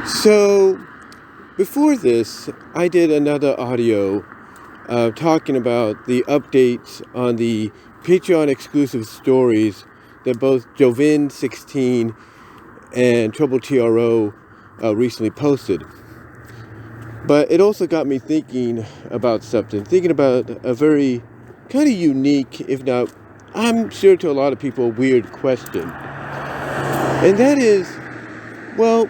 So, before this, I did another audio talking about the updates on the Patreon exclusive stories that both Jovin16 and Trouble TRO recently posted. But it also got me thinking about something, thinking about a very kind of unique, if not, I'm sure to a lot of people, weird question. And that is, well,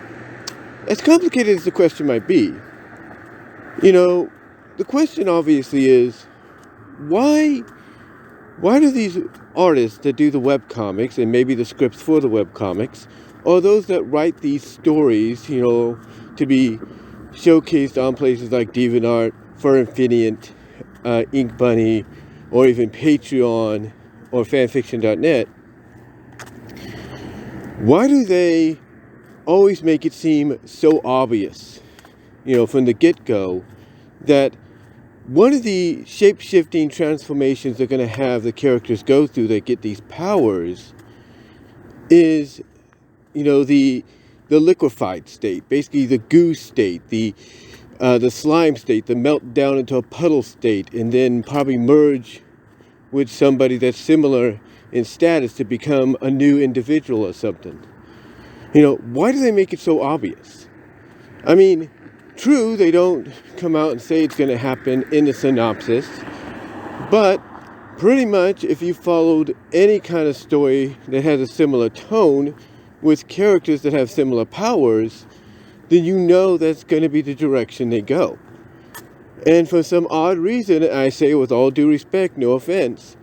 as complicated as the question might be, the question obviously is, why do these artists that do the webcomics, and maybe the scripts for the webcomics, or those that write these stories, to be showcased on places like DeviantArt, For Infinite, Ink Bunny, or even Patreon, or fanfiction.net, why do they always make it seem so obvious, from the get-go, that one of the shape-shifting transformations they're going to have the characters go through that get these powers is, the liquefied state, basically the goo state, the slime state, the melt down into a puddle state, and then probably merge with somebody that's similar in status to become a new individual or something. Why do they make it so obvious? I mean, true, they don't come out and say it's going to happen in the synopsis, but pretty much if you followed any kind of story that has a similar tone with characters that have similar powers, then you know that's going to be the direction they go. And for some odd reason, I say with all due respect, no offense,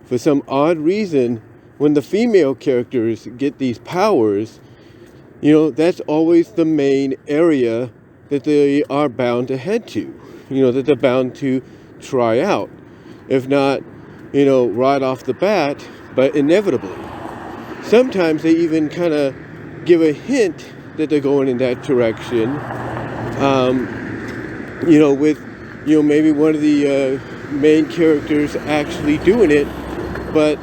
for some odd reason, when the female characters get these powers, that's always the main area that they are bound to head to, that they're bound to try out. If not, right off the bat, but inevitably. Sometimes they even kind of give a hint that they're going in that direction, with, maybe one of the main characters actually doing it, but,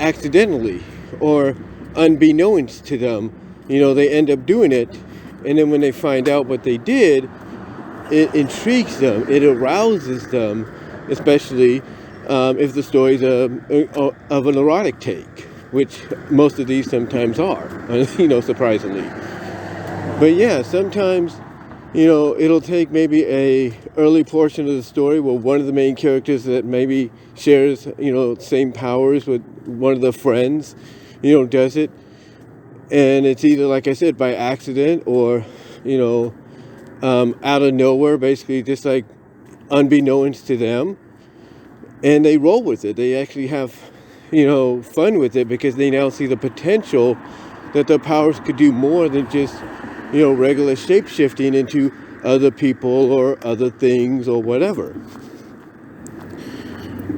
accidentally or unbeknownst to them, they end up doing it, and then when they find out what they did, it intrigues them, it arouses them, especially if the story's of an erotic take, which most of these sometimes are, surprisingly. But yeah, sometimes, it'll take maybe a early portion of the story where one of the main characters that maybe shares, same powers with one of the friends, does it. And it's either, like I said, by accident or, out of nowhere, basically just like unbeknownst to them. And they roll with it. They actually have, fun with it because they now see the potential that their powers could do more than just, regular shape-shifting into other people or other things or whatever.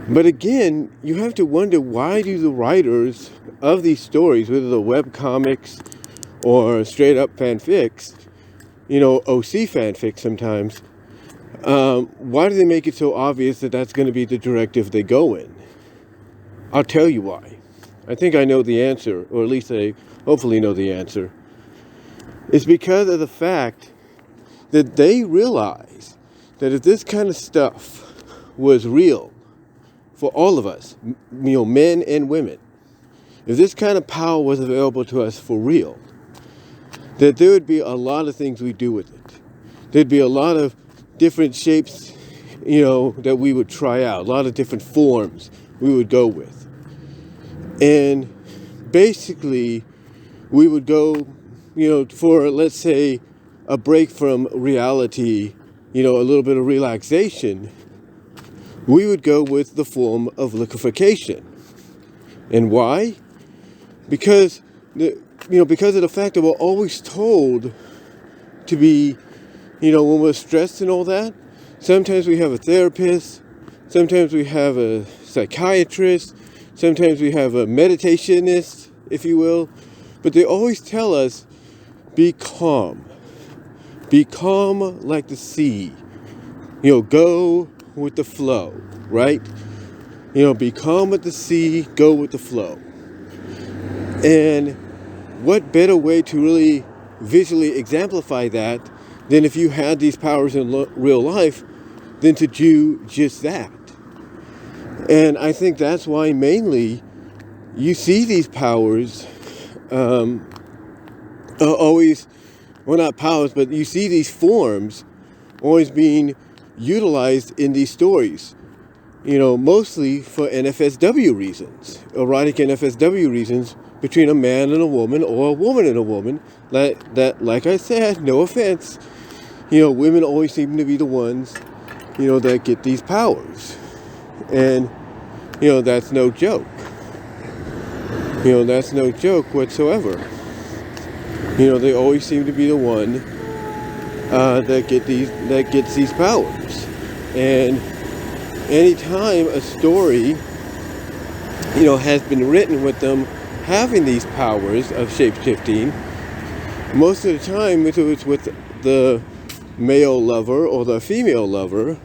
But again, you have to wonder, why do the writers of these stories, whether they're webcomics or straight up fanfics, OC fanfics sometimes, why do they make it so obvious that that's going to be the directive they go in? I'll tell you why. I think I know the answer, or at least I hopefully know the answer. It's because of the fact that they realize that if this kind of stuff was real for all of us, men and women, if this kind of power was available to us for real, that there would be a lot of things we do with it. There'd be a lot of different shapes, that we would try out, a lot of different forms we would go with. And basically, we would go, for, let's say, a break from reality, a little bit of relaxation, we would go with the form of liquefaction. And why? Because because of the fact that we're always told to be, when we're stressed and all that, sometimes we have a therapist, sometimes we have a psychiatrist, sometimes we have a meditationist, if you will, but they always tell us, be calm. Be calm like the sea. Go with the flow, right? Be calm at the sea, go with the flow. And what better way to really visually exemplify that than if you had these powers in real life than to do just that. And I think that's why mainly you see these powers always, well, not powers, but you see these forms always being utilized in these stories. Mostly for NFSW reasons, erotic NFSW reasons, between a man and a woman or a woman and a woman. Like I said, no offense, women always seem to be the ones, that get these powers. And, that's no joke. That's no joke whatsoever. They always seem to be the one that gets these powers. And anytime a story, has been written with them having these powers of shape-shifting, most of the time, if it's with the male lover or the female lover,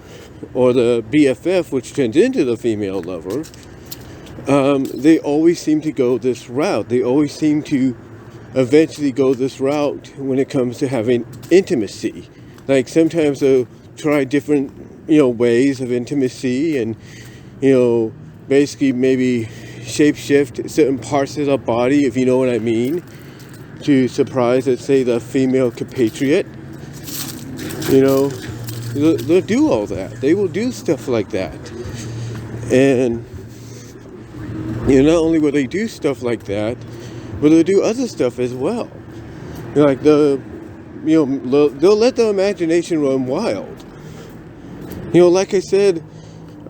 or the BFF, which turns into the female lover, they always seem to go this route. They always seem to eventually go this route when it comes to having intimacy. Like sometimes they'll try different ways of intimacy and, basically maybe shapeshift certain parts of the body, if you know what I mean, to surprise, let's say, the female compatriot. They'll do all that. They will do stuff like that. And, not only will they do stuff like that, but they'll do other stuff as well. Like they'll let the imagination run wild. Like I said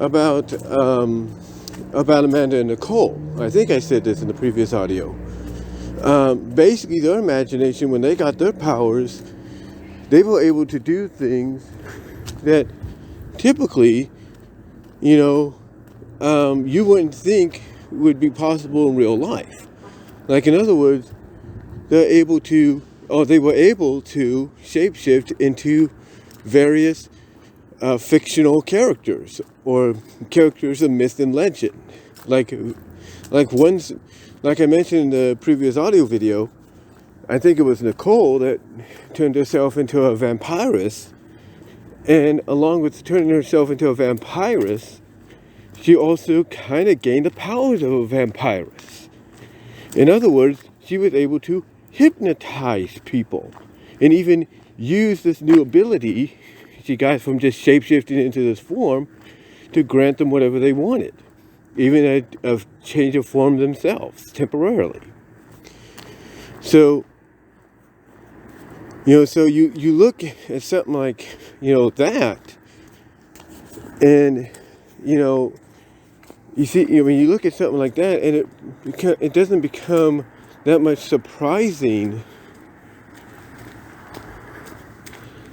about Amanda and Nicole. I think I said this in the previous audio. Basically, their imagination, when they got their powers, they were able to do things that typically, you wouldn't think would be possible in real life. Like, in other words, they were able to shapeshift into various fictional characters or characters of myth and legend. Like I mentioned in the previous audio video, I think it was Nicole that turned herself into a vampiress, and along with turning herself into a vampiress, she also kind of gained the powers of a vampiress. In other words, she was able to hypnotize people and even use this new ability she got from just shapeshifting into this form to grant them whatever they wanted, even a change of form themselves temporarily. So, so you look at something like, that, and, you see, when you look at something like that, and it doesn't become that much surprising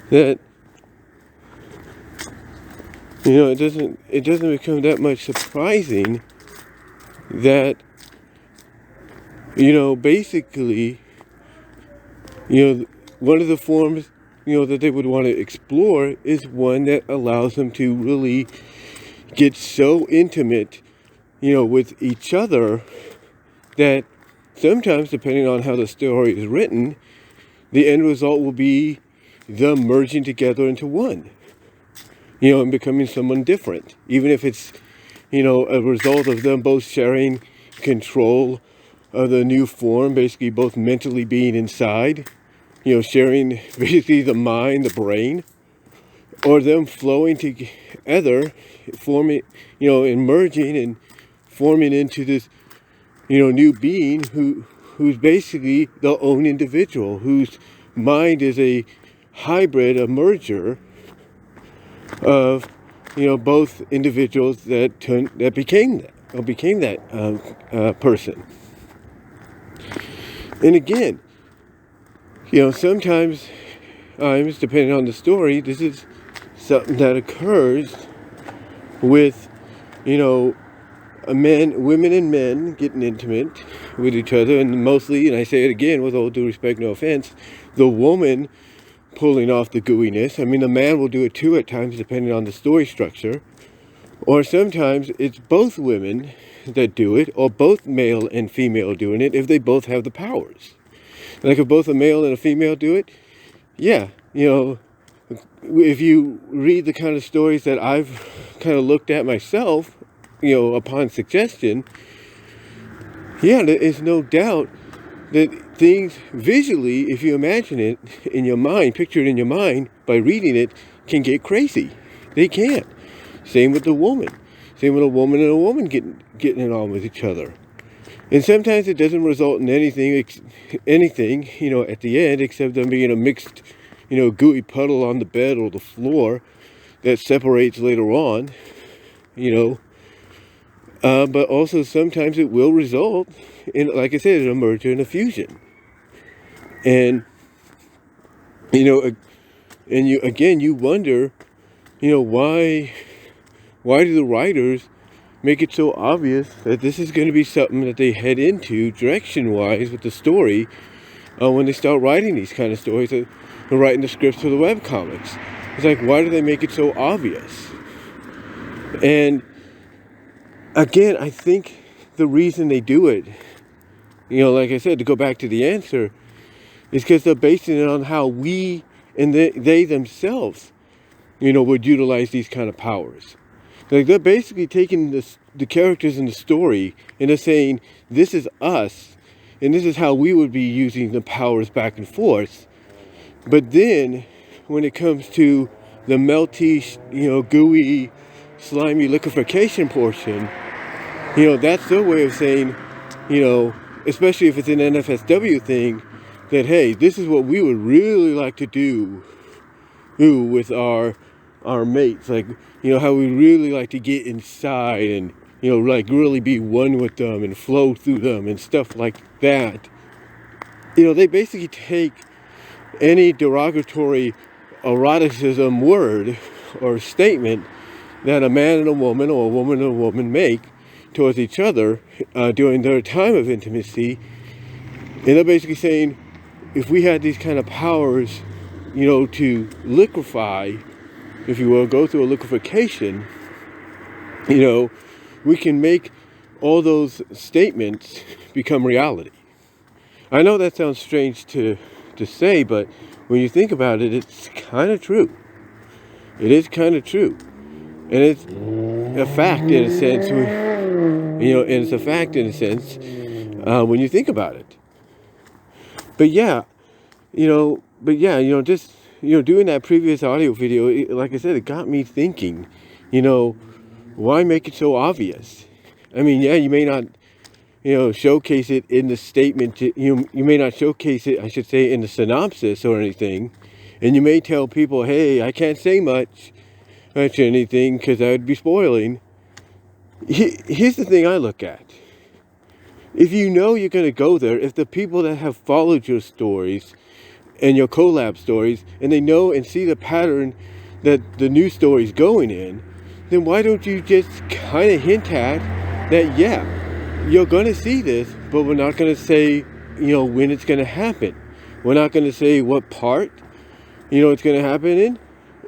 that, it doesn't become that much surprising that, basically, one of the forms, that they would want to explore is one that allows them to really get so intimate, with each other that sometimes, depending on how the story is written, the end result will be them merging together into one, and becoming someone different, even if it's, a result of them both sharing control of the new form, basically both mentally being inside, sharing basically the mind, the brain, or them flowing together, forming, and merging and forming into this, new being who's basically their own individual, whose mind is a hybrid, a merger of, both individuals that became that person. And again, sometimes, depending on the story, this is something that occurs with, women and men getting intimate with each other, and mostly, and I say it again with all due respect, no offense, the woman pulling off the gooiness. I mean, the man will do it too at times, depending on the story structure. Or sometimes it's both women that do it, or both male and female doing it, if they both have the powers. Like if both a male and a female do it, yeah, you know, if you read the kind of stories that I've kind of looked at myself, you know, upon suggestion, yeah, there is no doubt that things visually, if you imagine it in your mind, picture it in your mind by reading it, can get crazy. They can. Same with the woman. Same with a woman and a woman getting it on with each other. And sometimes it doesn't result in anything, you know, at the end, except them being a mixed, you know, gooey puddle on the bed or the floor that separates later on, you know. But also sometimes it will result in, like I said, a merger and a fusion. And, you know, and you wonder, you know, why do the writers make it so obvious that this is going to be something that they head into direction-wise with the story when they start writing these kind of stories, or writing the scripts for the webcomics. It's like, why do they make it so obvious? And again, I think the reason they do it, you know, like I said, to go back to the answer, is because they're basing it on how we and they themselves, you know, would utilize these kind of powers. Like they're basically taking the characters in the story and they're saying, this is us, and this is how we would be using the powers back and forth. But then, when it comes to the melty, you know, gooey, slimy liquefaction portion, you know, that's their way of saying, you know, especially if it's an NFSW thing, that, hey, this is what we would really like to do with our mates. Like, you know, how we really like to get inside and, you know, like really be one with them and flow through them and stuff like that. You know, they basically take any derogatory eroticism word or statement that a man and a woman or a woman and a woman make towards each other during their time of intimacy. And they're basically saying, if we had these kind of powers, you know, to liquefy, if you will, go through a liquefaction, you know, we can make all those statements become reality. I know that sounds strange to say, but when you think about it, it's kind of true. It is kind of true. And it's a fact in a sense, you know, and it's a fact in a sense when you think about it. But yeah, you know, just, you know, doing that previous audio video, like I said, it got me thinking, you know, why make it so obvious? I mean, yeah, you may not, you know, showcase it in the statement, you may not showcase it, I should say, in the synopsis or anything, and you may tell people, hey, I can't say much or anything because I would be spoiling. Here's the thing I look at. If you know you're going to go there, if the people that have followed your stories and your collab stories, and they know and see the pattern that the new story's going in, then why don't you just kind of hint at that, yeah, you're going to see this, but we're not going to say, you know, when it's going to happen. We're not going to say what part, you know, it's going to happen in.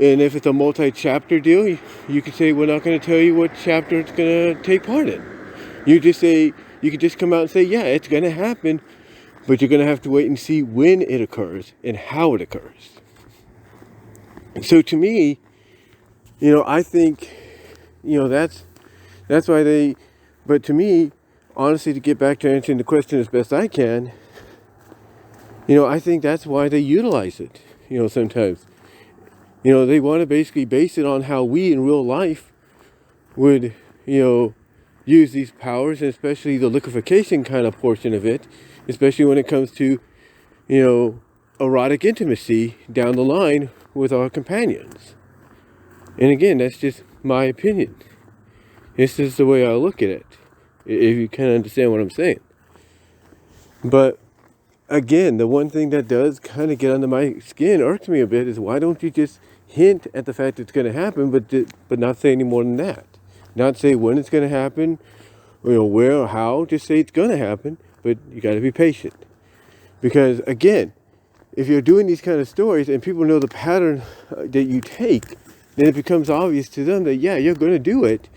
And if it's a multi-chapter deal, you could say, we're not going to tell you what chapter it's going to take part in. You just say, you could just come out and say, yeah, it's going to happen, but you're going to have to wait and see when it occurs and how it occurs. So to me, you know, I think, you know, that's why but to me, honestly, to get back to answering the question as best I can, you know, I think that's why they utilize it, you know, sometimes. You know, they want to basically base it on how we in real life would, you know, use these powers, and especially the liquefaction kind of portion of it, especially when it comes to, you know, erotic intimacy down the line with our companions. And again, that's just my opinion. This is the way I look at it, if you kind of understand what I'm saying. But again, the one thing that does kind of get under my skin, irks me a bit, is why don't you just hint at the fact it's going to happen, but not say any more than that. Not say when it's going to happen, or, you know, where or how. Just say it's going to happen, but you got to be patient. Because again, if you're doing these kind of stories and people know the pattern that you take, then it becomes obvious to them that, yeah, you're going to do it.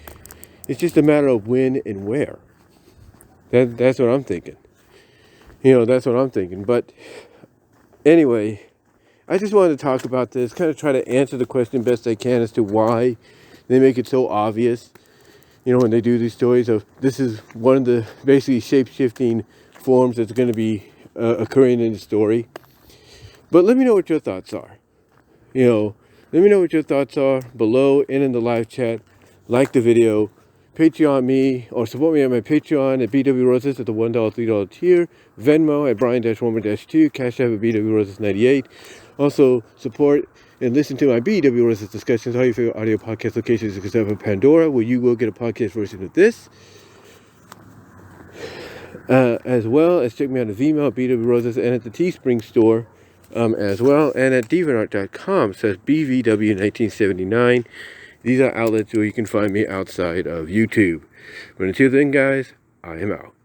It's just a matter of when and where. That's what I'm thinking. You know, that's what I'm thinking. But Anyway, I just wanted to talk about this, kind of try to answer the question best I can as to why they make it so obvious, when they do these stories of this is one of the basically shape-shifting forms that's going to be occurring in the story. But let me know what your thoughts are. Let me know what your thoughts are below and in the live chat. Like the video. Patreon me, or support me on my Patreon at BW Roses at the $1, $3 tier. Venmo at Brian-Womer-2. Cash App at BW Roses 98. Also, support and listen to my BW Roses discussions, all your favorite audio podcast locations, except for Pandora, where you will get a podcast version of this. As well as check me out at VENMO, at BW Roses, and at the Teespring store as well, and at deviantart.com, says BVW1979. These are outlets where you can find me outside of YouTube. But until then, guys, I am out.